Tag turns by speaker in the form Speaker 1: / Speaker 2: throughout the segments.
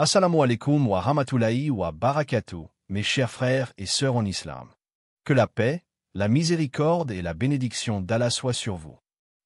Speaker 1: Assalamu alaikum wa rahmatullahi wa barakatuh, mes chers frères et sœurs en islam. Que la paix, la miséricorde et la bénédiction d'Allah soient sur vous.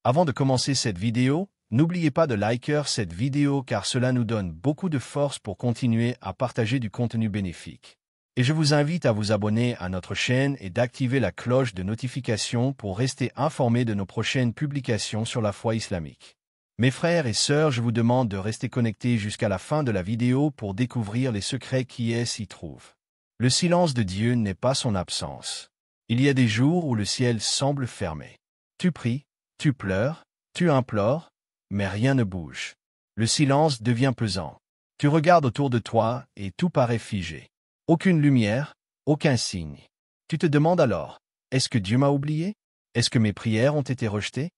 Speaker 1: Avant de commencer cette vidéo, n'oubliez pas de liker cette vidéo car cela nous donne beaucoup de force pour continuer à partager du contenu bénéfique. Et je vous invite à vous abonner à notre chaîne et d'activer la cloche de notification pour rester informé de nos prochaines publications sur la foi islamique. Mes frères et sœurs, je vous demande de rester connectés jusqu'à la fin de la vidéo pour découvrir les secrets qui s'y trouvent. Le silence de Dieu n'est pas son absence. Il y a des jours où le ciel semble fermé. Tu pries, tu pleures, tu implores, mais rien ne bouge. Le silence devient pesant. Tu regardes autour de toi et tout paraît figé. Aucune lumière, aucun signe. Tu te demandes alors, est-ce que Dieu m'a oublié? Est-ce que mes prières ont été rejetées?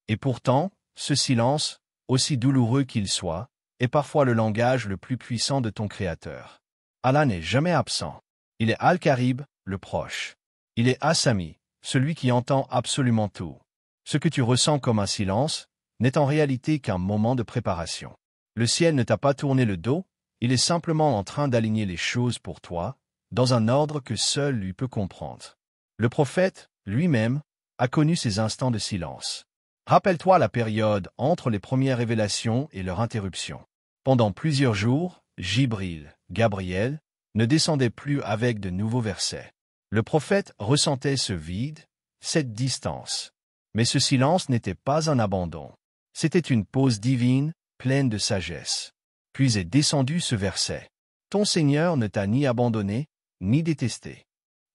Speaker 1: Et pourtant, ce silence, aussi douloureux qu'il soit, est parfois le langage le plus puissant de ton Créateur. Allah n'est jamais absent. Il est Al-Qarib, le proche. Il est As-Sami, celui qui entend absolument tout. Ce que tu ressens comme un silence n'est en réalité qu'un moment de préparation. Le ciel ne t'a pas tourné le dos, il est simplement en train d'aligner les choses pour toi, dans un ordre que seul lui peut comprendre. Le prophète, lui-même, a connu ces instants de silence. Rappelle-toi la période entre les premières révélations et leur interruption. Pendant plusieurs jours, Jibril, Gabriel, ne descendait plus avec de nouveaux versets. Le prophète ressentait ce vide, cette distance. Mais ce silence n'était pas un abandon. C'était une pause divine, pleine de sagesse. Puis est descendu ce verset. Ton Seigneur ne t'a ni abandonné, ni détesté.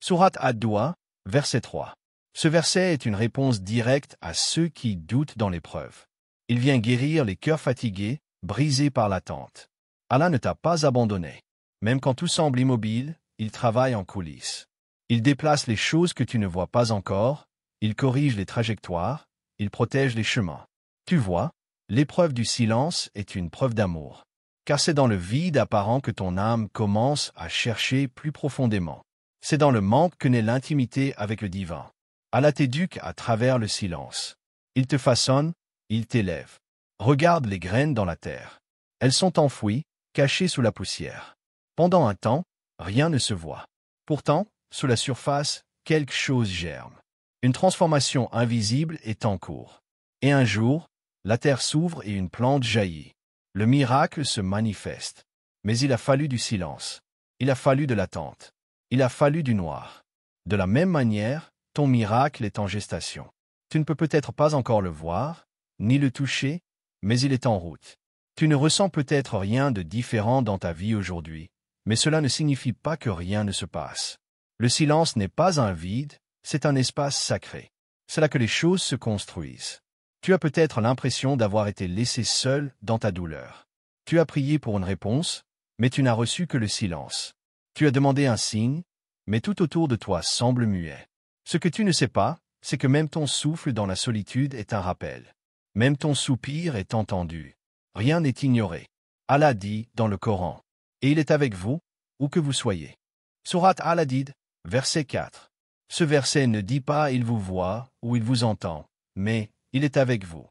Speaker 1: Sourate Ad-Duha, verset 3. Ce verset est une réponse directe à ceux qui doutent dans l'épreuve. Il vient guérir les cœurs fatigués, brisés par l'attente. Allah ne t'a pas abandonné. Même quand tout semble immobile, il travaille en coulisses. Il déplace les choses que tu ne vois pas encore, il corrige les trajectoires, il protège les chemins. Tu vois, l'épreuve du silence est une preuve d'amour. Car c'est dans le vide apparent que ton âme commence à chercher plus profondément. C'est dans le manque que naît l'intimité avec le divin. Allah t'éduque à travers le silence. Il te façonne, il t'élève. Regarde les graines dans la terre. Elles sont enfouies, cachées sous la poussière. Pendant un temps, rien ne se voit. Pourtant, sous la surface, quelque chose germe. Une transformation invisible est en cours. Et un jour, la terre s'ouvre et une plante jaillit. Le miracle se manifeste. Mais il a fallu du silence. Il a fallu de l'attente. Il a fallu du noir. De la même manière, ton miracle est en gestation. Tu ne peux peut-être pas encore le voir, ni le toucher, mais il est en route. Tu ne ressens peut-être rien de différent dans ta vie aujourd'hui, mais cela ne signifie pas que rien ne se passe. Le silence n'est pas un vide, c'est un espace sacré. C'est là que les choses se construisent. Tu as peut-être l'impression d'avoir été laissé seul dans ta douleur. Tu as prié pour une réponse, mais tu n'as reçu que le silence. Tu as demandé un signe, mais tout autour de toi semble muet. Ce que tu ne sais pas, c'est que même ton souffle dans la solitude est un rappel. Même ton soupir est entendu. Rien n'est ignoré. Allah dit dans le Coran, « Et il est avec vous, où que vous soyez. » Sourate Al-Hadid, verset 4. Ce verset ne dit pas « il vous voit » ou « il vous entend », mais « il est avec vous ».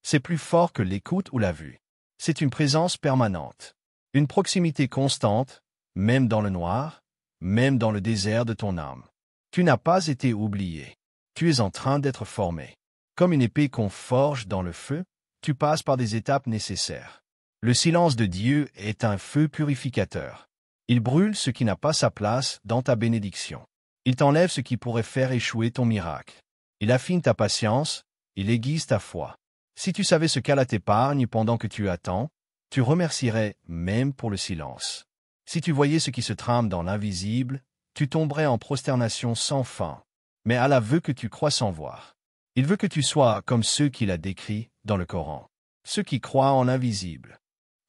Speaker 1: C'est plus fort que l'écoute ou la vue. C'est une présence permanente. Une proximité constante, même dans le noir, même dans le désert de ton âme. Tu n'as pas été oublié. Tu es en train d'être formé. Comme une épée qu'on forge dans le feu, tu passes par des étapes nécessaires. Le silence de Dieu est un feu purificateur. Il brûle ce qui n'a pas sa place dans ta bénédiction. Il t'enlève ce qui pourrait faire échouer ton miracle. Il affine ta patience, il aiguise ta foi. Si tu savais ce qu'Allah t'épargne pendant que tu attends, tu remercierais même pour le silence. Si tu voyais ce qui se trame dans l'invisible, tu tomberais en prosternation sans fin. Mais Allah veut que tu crois sans voir. Il veut que tu sois comme ceux qu'il a décrits dans le Coran. Ceux qui croient en l'invisible.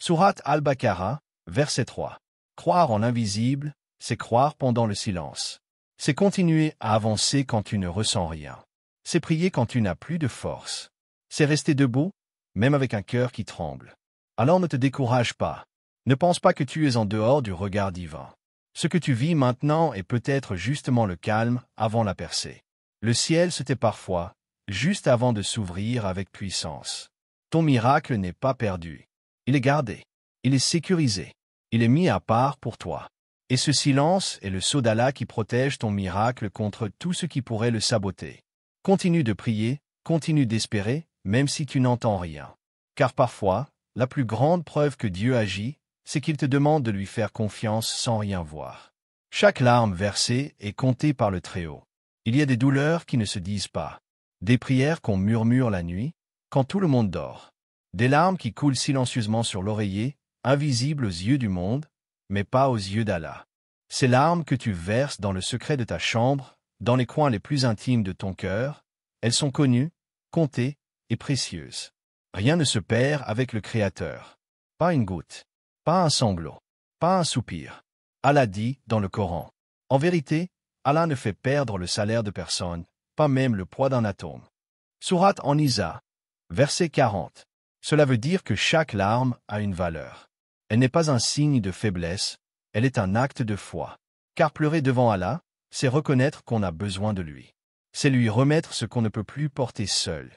Speaker 1: Sourate Al-Baqarah, verset 3. Croire en l'invisible, c'est croire pendant le silence. C'est continuer à avancer quand tu ne ressens rien. C'est prier quand tu n'as plus de force. C'est rester debout, même avec un cœur qui tremble. Alors ne te décourage pas. Ne pense pas que tu es en dehors du regard divin. Ce que tu vis maintenant est peut-être justement le calme avant la percée. Le ciel se tait parfois, juste avant de s'ouvrir avec puissance. Ton miracle n'est pas perdu. Il est gardé. Il est sécurisé. Il est mis à part pour toi. Et ce silence est le sceau d'Allah qui protège ton miracle contre tout ce qui pourrait le saboter. Continue de prier, continue d'espérer, même si tu n'entends rien. Car parfois, la plus grande preuve que Dieu agit, c'est qu'il te demande de lui faire confiance sans rien voir. Chaque larme versée est comptée par le Très-Haut. Il y a des douleurs qui ne se disent pas. Des prières qu'on murmure la nuit, quand tout le monde dort. Des larmes qui coulent silencieusement sur l'oreiller, invisibles aux yeux du monde, mais pas aux yeux d'Allah. Ces larmes que tu verses dans le secret de ta chambre, dans les coins les plus intimes de ton cœur, elles sont connues, comptées et précieuses. Rien ne se perd avec le Créateur. Pas une goutte, pas un sanglot, pas un soupir. Allah dit dans le Coran. En vérité, Allah ne fait perdre le salaire de personne, pas même le poids d'un atome. Sourate An-Nisa, verset 40. Cela veut dire que chaque larme a une valeur. Elle n'est pas un signe de faiblesse, elle est un acte de foi. Car pleurer devant Allah, c'est reconnaître qu'on a besoin de lui. C'est lui remettre ce qu'on ne peut plus porter seul.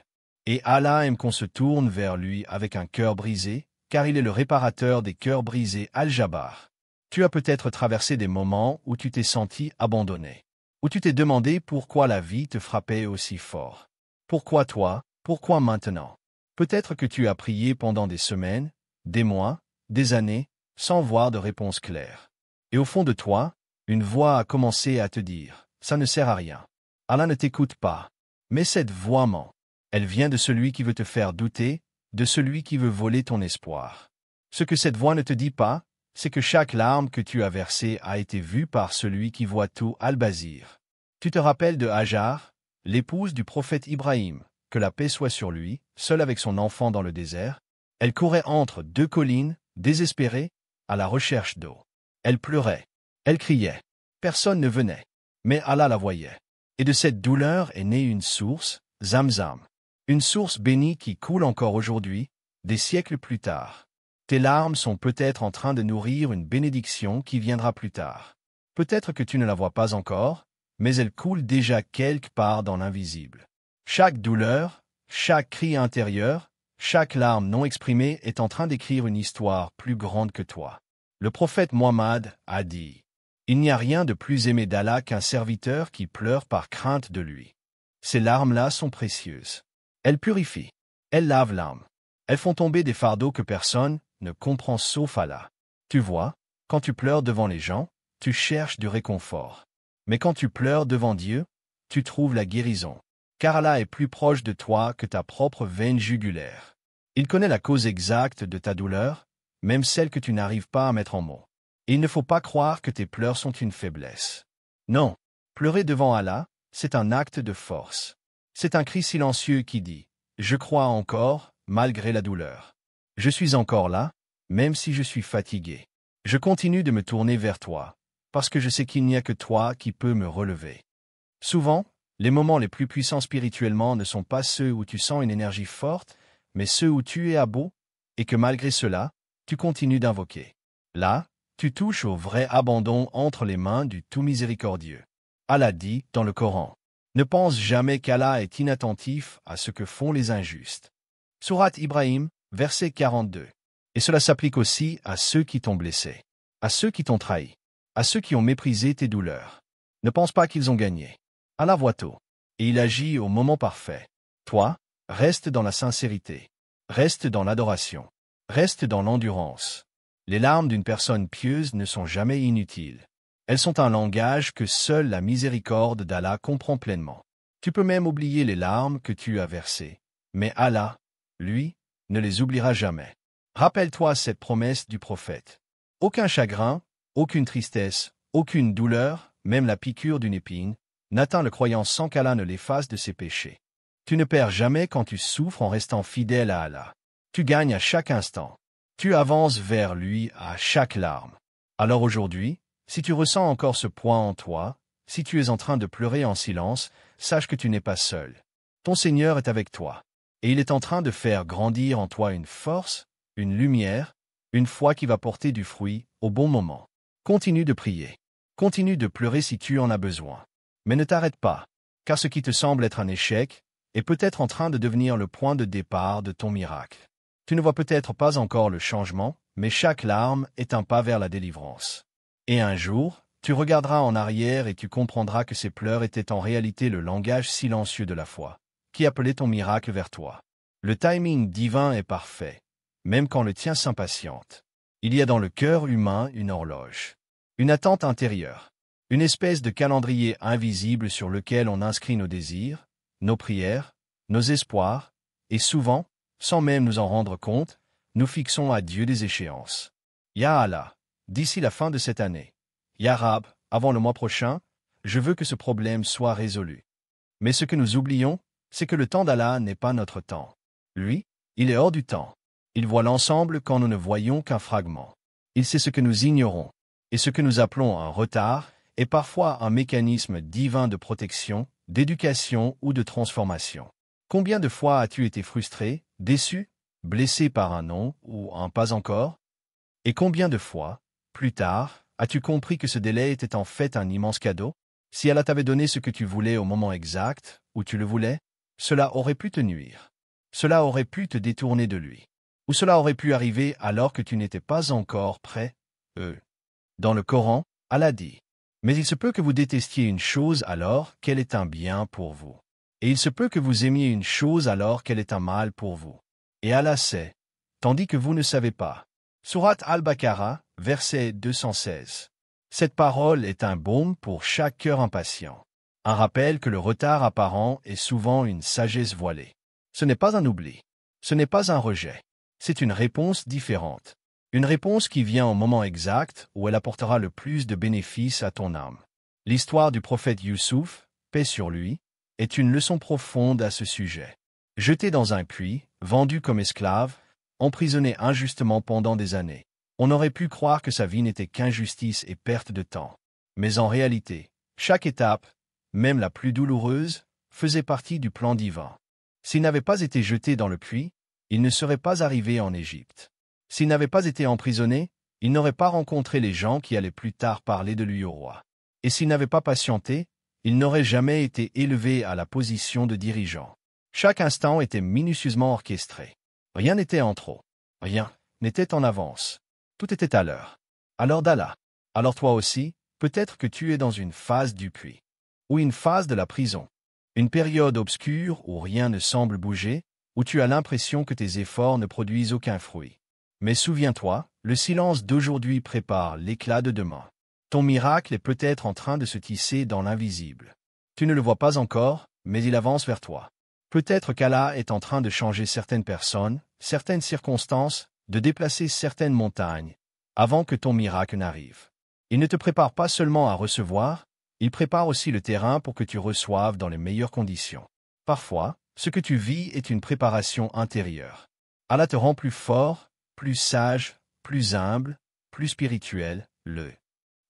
Speaker 1: Et Allah aime qu'on se tourne vers lui avec un cœur brisé, car il est le réparateur des cœurs brisés Al-Jabbar. Tu as peut-être traversé des moments où tu t'es senti abandonné, où tu t'es demandé pourquoi la vie te frappait aussi fort. Pourquoi toi, pourquoi maintenant? Peut-être que tu as prié pendant des semaines, des mois, des années, sans voir de réponse claire. Et au fond de toi, une voix a commencé à te dire « ça ne sert à rien ». Allah ne t'écoute pas. Mais cette voix ment. Elle vient de celui qui veut te faire douter, de celui qui veut voler ton espoir. Ce que cette voix ne te dit pas, c'est que chaque larme que tu as versée a été vue par celui qui voit tout Al-Bazir. Tu te rappelles de Hajar, l'épouse du prophète Ibrahim, que la paix soit sur lui, seule avec son enfant dans le désert? Elle courait entre deux collines, désespérée, à la recherche d'eau. Elle pleurait, elle criait. Personne ne venait, mais Allah la voyait. Et de cette douleur est née une source, Zamzam. Une source bénie qui coule encore aujourd'hui, des siècles plus tard. Tes larmes sont peut-être en train de nourrir une bénédiction qui viendra plus tard. Peut-être que tu ne la vois pas encore, mais elle coule déjà quelque part dans l'invisible. Chaque douleur, chaque cri intérieur, chaque larme non exprimée est en train d'écrire une histoire plus grande que toi. Le prophète Mohammed a dit « Il n'y a rien de plus aimé d'Allah qu'un serviteur qui pleure par crainte de lui. » Ces larmes-là sont précieuses. Elles purifient, elles lavent l'âme. Elles font tomber des fardeaux que personne ne comprend sauf Allah. Tu vois, quand tu pleures devant les gens, tu cherches du réconfort. Mais quand tu pleures devant Dieu, tu trouves la guérison. Car Allah est plus proche de toi que ta propre veine jugulaire. Il connaît la cause exacte de ta douleur, même celle que tu n'arrives pas à mettre en mots. Et il ne faut pas croire que tes pleurs sont une faiblesse. Non, pleurer devant Allah, c'est un acte de force. C'est un cri silencieux qui dit « Je crois encore, malgré la douleur. Je suis encore là, même si je suis fatigué. Je continue de me tourner vers toi, parce que je sais qu'il n'y a que toi qui peux me relever. » Souvent, les moments les plus puissants spirituellement ne sont pas ceux où tu sens une énergie forte, mais ceux où tu es à bout, et que malgré cela, tu continues d'invoquer. Là, tu touches au vrai abandon entre les mains du tout miséricordieux. Allah dit dans le Coran. Ne pense jamais qu'Allah est inattentif à ce que font les injustes. Sourate Ibrahim, verset 42. Et cela s'applique aussi à ceux qui t'ont blessé, à ceux qui t'ont trahi, à ceux qui ont méprisé tes douleurs. Ne pense pas qu'ils ont gagné. Allah voit tout, et il agit au moment parfait. Toi, reste dans la sincérité, reste dans l'adoration, reste dans l'endurance. Les larmes d'une personne pieuse ne sont jamais inutiles. Elles sont un langage que seule la miséricorde d'Allah comprend pleinement. Tu peux même oublier les larmes que tu as versées, mais Allah, lui, ne les oubliera jamais. Rappelle-toi cette promesse du prophète. Aucun chagrin, aucune tristesse, aucune douleur, même la piqûre d'une épine, n'atteint le croyant sans qu'Allah ne l'efface de ses péchés. Tu ne perds jamais quand tu souffres en restant fidèle à Allah. Tu gagnes à chaque instant. Tu avances vers lui à chaque larme. Alors aujourd'hui, si tu ressens encore ce poids en toi, si tu es en train de pleurer en silence, sache que tu n'es pas seul. Ton Seigneur est avec toi, et il est en train de faire grandir en toi une force, une lumière, une foi qui va porter du fruit au bon moment. Continue de prier. Continue de pleurer si tu en as besoin. Mais ne t'arrête pas, car ce qui te semble être un échec est peut-être en train de devenir le point de départ de ton miracle. Tu ne vois peut-être pas encore le changement, mais chaque larme est un pas vers la délivrance. Et un jour, tu regarderas en arrière et tu comprendras que ces pleurs étaient en réalité le langage silencieux de la foi, qui appelait ton miracle vers toi. Le timing divin est parfait, même quand le tien s'impatiente. Il y a dans le cœur humain une horloge, une attente intérieure, une espèce de calendrier invisible sur lequel on inscrit nos désirs, nos prières, nos espoirs, et souvent, sans même nous en rendre compte, nous fixons à Dieu des échéances. Ya Allah, d'ici la fin de cette année. Ya Rab, avant le mois prochain, je veux que ce problème soit résolu. Mais ce que nous oublions, c'est que le temps d'Allah n'est pas notre temps. Lui, il est hors du temps. Il voit l'ensemble quand nous ne voyons qu'un fragment. Il sait ce que nous ignorons, et ce que nous appelons un retard est parfois un mécanisme divin de protection, d'éducation ou de transformation. Combien de fois as-tu été frustré, déçu, blessé par un non ou un pas encore? Et combien de fois, plus tard, as-tu compris que ce délai était en fait un immense cadeau? Si Allah t'avait donné ce que tu voulais au moment exact, où tu le voulais, cela aurait pu te nuire. Cela aurait pu te détourner de lui. Ou cela aurait pu arriver alors que tu n'étais pas encore prêt. Dans le Coran, Allah dit, « Mais il se peut que vous détestiez une chose alors qu'elle est un bien pour vous. Et il se peut que vous aimiez une chose alors qu'elle est un mal pour vous. Et Allah sait, tandis que vous ne savez pas. » Sourate Al-Baqarah, verset 216. Cette parole est un baume pour chaque cœur impatient. Un rappel que le retard apparent est souvent une sagesse voilée. Ce n'est pas un oubli. Ce n'est pas un rejet. C'est une réponse différente. Une réponse qui vient au moment exact où elle apportera le plus de bénéfices à ton âme. L'histoire du prophète Youssouf, paix sur lui, est une leçon profonde à ce sujet. Jeté dans un puits, vendu comme esclave, emprisonné injustement pendant des années, on aurait pu croire que sa vie n'était qu'injustice et perte de temps. Mais en réalité, chaque étape, même la plus douloureuse, faisait partie du plan divin. S'il n'avait pas été jeté dans le puits, il ne serait pas arrivé en Égypte. S'il n'avait pas été emprisonné, il n'aurait pas rencontré les gens qui allaient plus tard parler de lui au roi. Et s'il n'avait pas patienté, il n'aurait jamais été élevé à la position de dirigeant. Chaque instant était minutieusement orchestré. Rien n'était en trop. Rien n'était en avance. Tout était à l'heure. À l'heure d'Allah. Alors toi aussi, peut-être que tu es dans une phase du puits. Ou une phase de la prison. Une période obscure où rien ne semble bouger, où tu as l'impression que tes efforts ne produisent aucun fruit. Mais souviens-toi, le silence d'aujourd'hui prépare l'éclat de demain. Ton miracle est peut-être en train de se tisser dans l'invisible. Tu ne le vois pas encore, mais il avance vers toi. Peut-être qu'Allah est en train de changer certaines personnes, certaines circonstances, de déplacer certaines montagnes, avant que ton miracle n'arrive. Il ne te prépare pas seulement à recevoir, il prépare aussi le terrain pour que tu reçoives dans les meilleures conditions. Parfois, ce que tu vis est une préparation intérieure. Allah te rend plus fort, plus sage, plus humble, plus spirituel,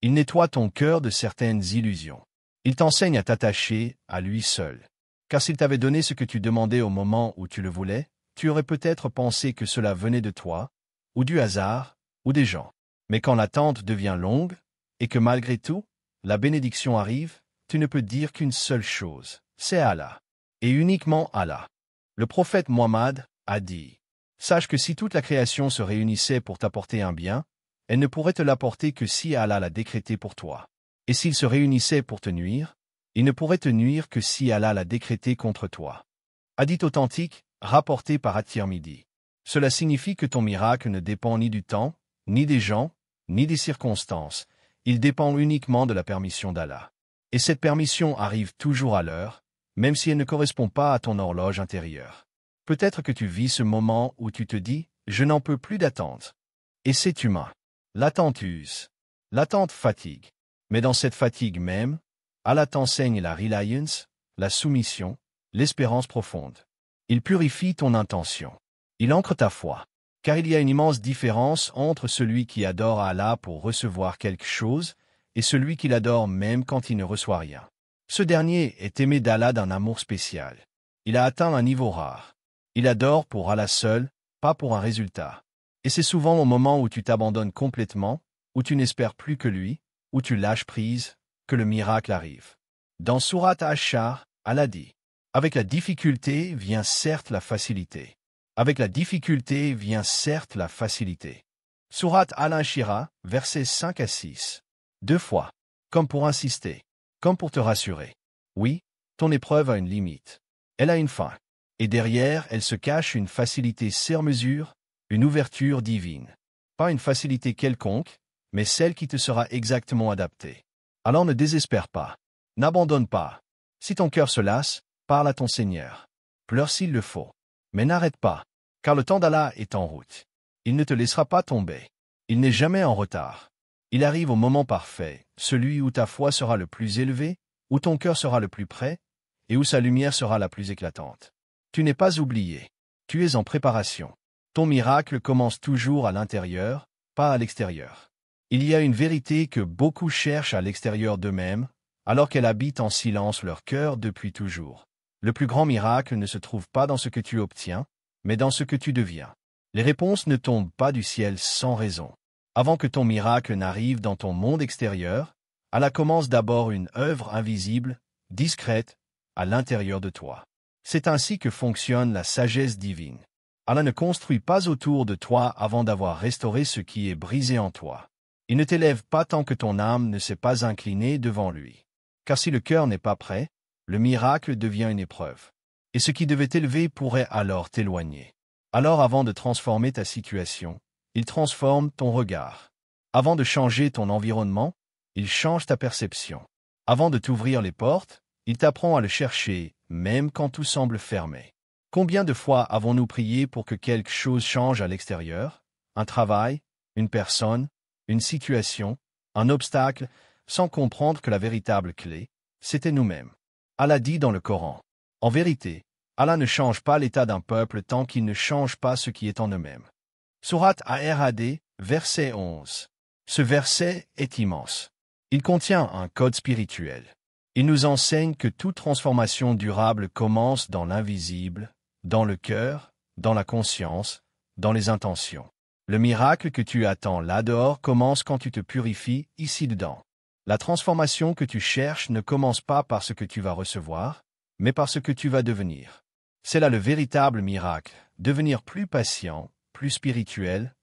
Speaker 1: Il nettoie ton cœur de certaines illusions. Il t'enseigne à t'attacher à lui seul. Car s'il t'avait donné ce que tu demandais au moment où tu le voulais, tu aurais peut-être pensé que cela venait de toi, ou du hasard, ou des gens. Mais quand l'attente devient longue, et que malgré tout, la bénédiction arrive, tu ne peux dire qu'une seule chose, c'est Allah. Et uniquement Allah. Le prophète Mohammed a dit, « Sache que si toute la création se réunissait pour t'apporter un bien, elle ne pourrait te l'apporter que si Allah l'a décrété pour toi. Et s'il se réunissait pour te nuire, il ne pourrait te nuire que si Allah l'a décrété contre toi. » Hadith authentique, rapporté par At-Tirmidhi. Cela signifie que ton miracle ne dépend ni du temps, ni des gens, ni des circonstances. Il dépend uniquement de la permission d'Allah. Et cette permission arrive toujours à l'heure, même si elle ne correspond pas à ton horloge intérieure. Peut-être que tu vis ce moment où tu te dis « Je n'en peux plus d'attendre ». Et c'est humain. L'attente use. L'attente fatigue. Mais dans cette fatigue même, Allah t'enseigne la reliance, la soumission, l'espérance profonde. Il purifie ton intention. Il ancre ta foi. Car il y a une immense différence entre celui qui adore Allah pour recevoir quelque chose et celui qui l'adore même quand il ne reçoit rien. Ce dernier est aimé d'Allah d'un amour spécial. Il a atteint un niveau rare. Il adore pour Allah seul, pas pour un résultat. Et c'est souvent au moment où tu t'abandonnes complètement, où tu n'espères plus que lui, où tu lâches prise, que le miracle arrive. Dans Sourate Ash-Shar, Allah dit, « Avec la difficulté vient certes la facilité. Avec la difficulté vient certes la facilité. Sourate Al-Inshirah, versets 5 à 6. 2 fois. Comme pour insister. Comme pour te rassurer. Oui, ton épreuve a une limite. Elle a une fin. Et derrière, elle se cache une facilité sur mesure, une ouverture divine. Pas une facilité quelconque, mais celle qui te sera exactement adaptée. Alors ne désespère pas. N'abandonne pas. Si ton cœur se lasse, parle à ton Seigneur. Pleure s'il le faut. Mais n'arrête pas, car le temps d'Allah est en route. Il ne te laissera pas tomber. Il n'est jamais en retard. Il arrive au moment parfait, celui où ta foi sera le plus élevée, où ton cœur sera le plus près, et où sa lumière sera la plus éclatante. Tu n'es pas oublié. Tu es en préparation. Ton miracle commence toujours à l'intérieur, pas à l'extérieur. Il y a une vérité que beaucoup cherchent à l'extérieur d'eux-mêmes, alors qu'elle habite en silence leur cœur depuis toujours. Le plus grand miracle ne se trouve pas dans ce que tu obtiens, mais dans ce que tu deviens. Les réponses ne tombent pas du ciel sans raison. Avant que ton miracle n'arrive dans ton monde extérieur, Allah commence d'abord une œuvre invisible, discrète, à l'intérieur de toi. C'est ainsi que fonctionne la sagesse divine. Allah ne construit pas autour de toi avant d'avoir restauré ce qui est brisé en toi. Il ne t'élève pas tant que ton âme ne s'est pas inclinée devant lui. Car si le cœur n'est pas prêt, le miracle devient une épreuve. Et ce qui devait t'élever pourrait alors t'éloigner. Alors avant de transformer ta situation, il transforme ton regard. Avant de changer ton environnement, il change ta perception. Avant de t'ouvrir les portes, il t'apprend à le chercher, même quand tout semble fermé. Combien de fois avons-nous prié pour que quelque chose change à l'extérieur? Un travail, une personne, une situation, un obstacle, sans comprendre que la véritable clé, c'était nous-mêmes. Allah dit dans le Coran, « En vérité, Allah ne change pas l'état d'un peuple tant qu'il ne change pas ce qui est en eux-mêmes. » Sourate Ar-Rad, verset 11. Ce verset est immense. Il contient un code spirituel. Il nous enseigne que toute transformation durable commence dans l'invisible, dans le cœur, dans la conscience, dans les intentions. Le miracle que tu attends là-dehors commence quand tu te purifies ici-dedans. La transformation que tu cherches ne commence pas par ce que tu vas recevoir, mais par ce que tu vas devenir. C'est là le véritable miracle, devenir plus patient, plus spirituel,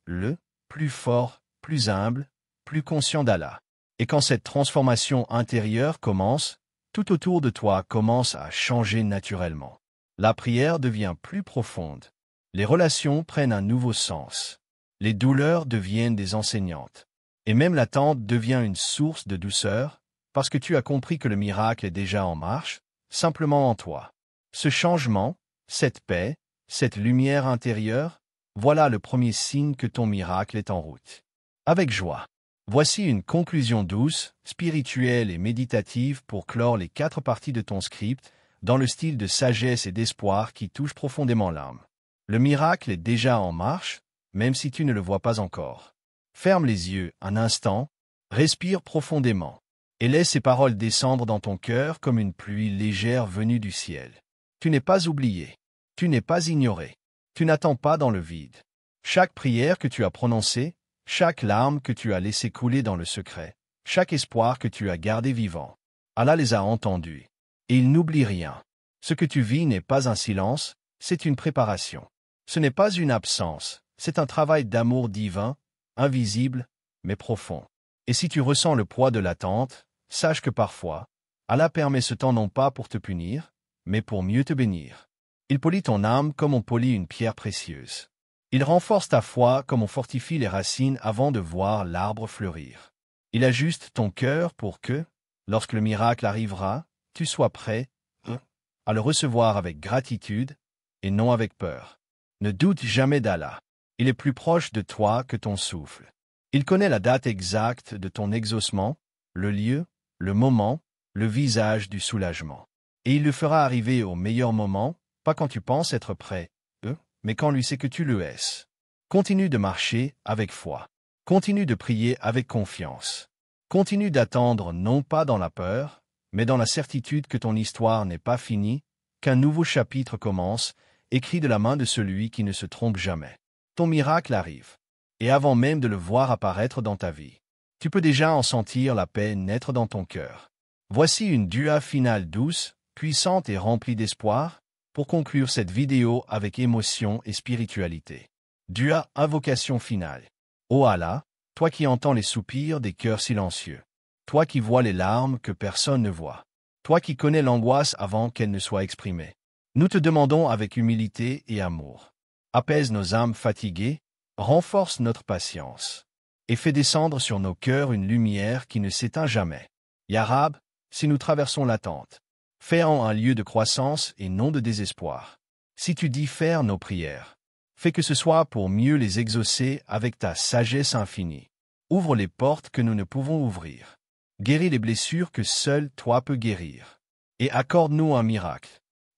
Speaker 1: plus fort, plus humble, plus conscient d'Allah. Et quand cette transformation intérieure commence, tout autour de toi commence à changer naturellement. La prière devient plus profonde. Les relations prennent un nouveau sens. Les douleurs deviennent des enseignantes. Et même l'attente devient une source de douceur, parce que tu as compris que le miracle est déjà en marche, simplement en toi. Ce changement, cette paix, cette lumière intérieure, voilà le premier signe que ton miracle est en route. Avec joie. Voici une conclusion douce, spirituelle et méditative pour clore les 4 parties de ton script, dans le style de sagesse et d'espoir qui touche profondément l'âme. Le miracle est déjà en marche, même si tu ne le vois pas encore. Ferme les yeux un instant, respire profondément, et laisse ces paroles descendre dans ton cœur comme une pluie légère venue du ciel. Tu n'es pas oublié, tu n'es pas ignoré, tu n'attends pas dans le vide. Chaque prière que tu as prononcée, chaque larme que tu as laissée couler dans le secret, chaque espoir que tu as gardé vivant, Allah les a entendus. Et il n'oublie rien. Ce que tu vis n'est pas un silence, c'est une préparation. Ce n'est pas une absence, c'est un travail d'amour divin, invisible, mais profond. Et si tu ressens le poids de l'attente, sache que parfois, Allah permet ce temps non pas pour te punir, mais pour mieux te bénir. Il polit ton âme comme on polit une pierre précieuse. Il renforce ta foi comme on fortifie les racines avant de voir l'arbre fleurir. Il ajuste ton cœur pour que, lorsque le miracle arrivera, tu sois prêt à le recevoir avec gratitude et non avec peur. Ne doute jamais d'Allah. Il est plus proche de toi que ton souffle. Il connaît la date exacte de ton exaucement, le lieu, le moment, le visage du soulagement. Et il le fera arriver au meilleur moment, pas quand tu penses être prêt, mais quand lui sait que tu le es. Continue de marcher avec foi. Continue de prier avec confiance. Continue d'attendre non pas dans la peur, mais dans la certitude que ton histoire n'est pas finie, qu'un nouveau chapitre commence, écrit de la main de celui qui ne se trompe jamais. Ton miracle arrive. Et avant même de le voir apparaître dans ta vie, tu peux déjà en sentir la paix naître dans ton cœur. Voici une dua finale douce, puissante et remplie d'espoir, pour conclure cette vidéo avec émotion et spiritualité. Dua invocation finale. Ô Allah, toi qui entends les soupirs des cœurs silencieux, toi qui vois les larmes que personne ne voit, toi qui connais l'angoisse avant qu'elle ne soit exprimée, nous te demandons avec humilité et amour. Apaise nos âmes fatiguées, renforce notre patience, et fais descendre sur nos cœurs une lumière qui ne s'éteint jamais. Ya Rab, si nous traversons l'attente, fais-en un lieu de croissance et non de désespoir. Si tu dis faire nos prières, fais que ce soit pour mieux les exaucer avec ta sagesse infinie. Ouvre les portes que nous ne pouvons ouvrir. Guéris les blessures que seul toi peux guérir. Et accorde-nous un miracle,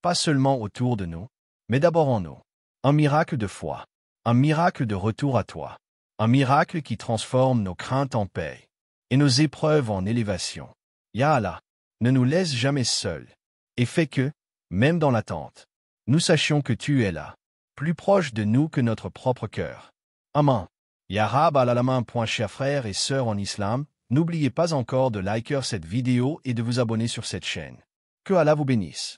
Speaker 1: pas seulement autour de nous, mais d'abord en nous. Un miracle de foi, un miracle de retour à toi, un miracle qui transforme nos craintes en paix et nos épreuves en élévation. Ya Allah, ne nous laisse jamais seuls, et fais que, même dans l'attente, nous sachions que tu es là, plus proche de nous que notre propre cœur. Amen. Ya Rab al-Alamin. Chers frères et sœurs en islam, n'oubliez pas encore de liker cette vidéo et de vous abonner sur cette chaîne. Que Allah vous bénisse.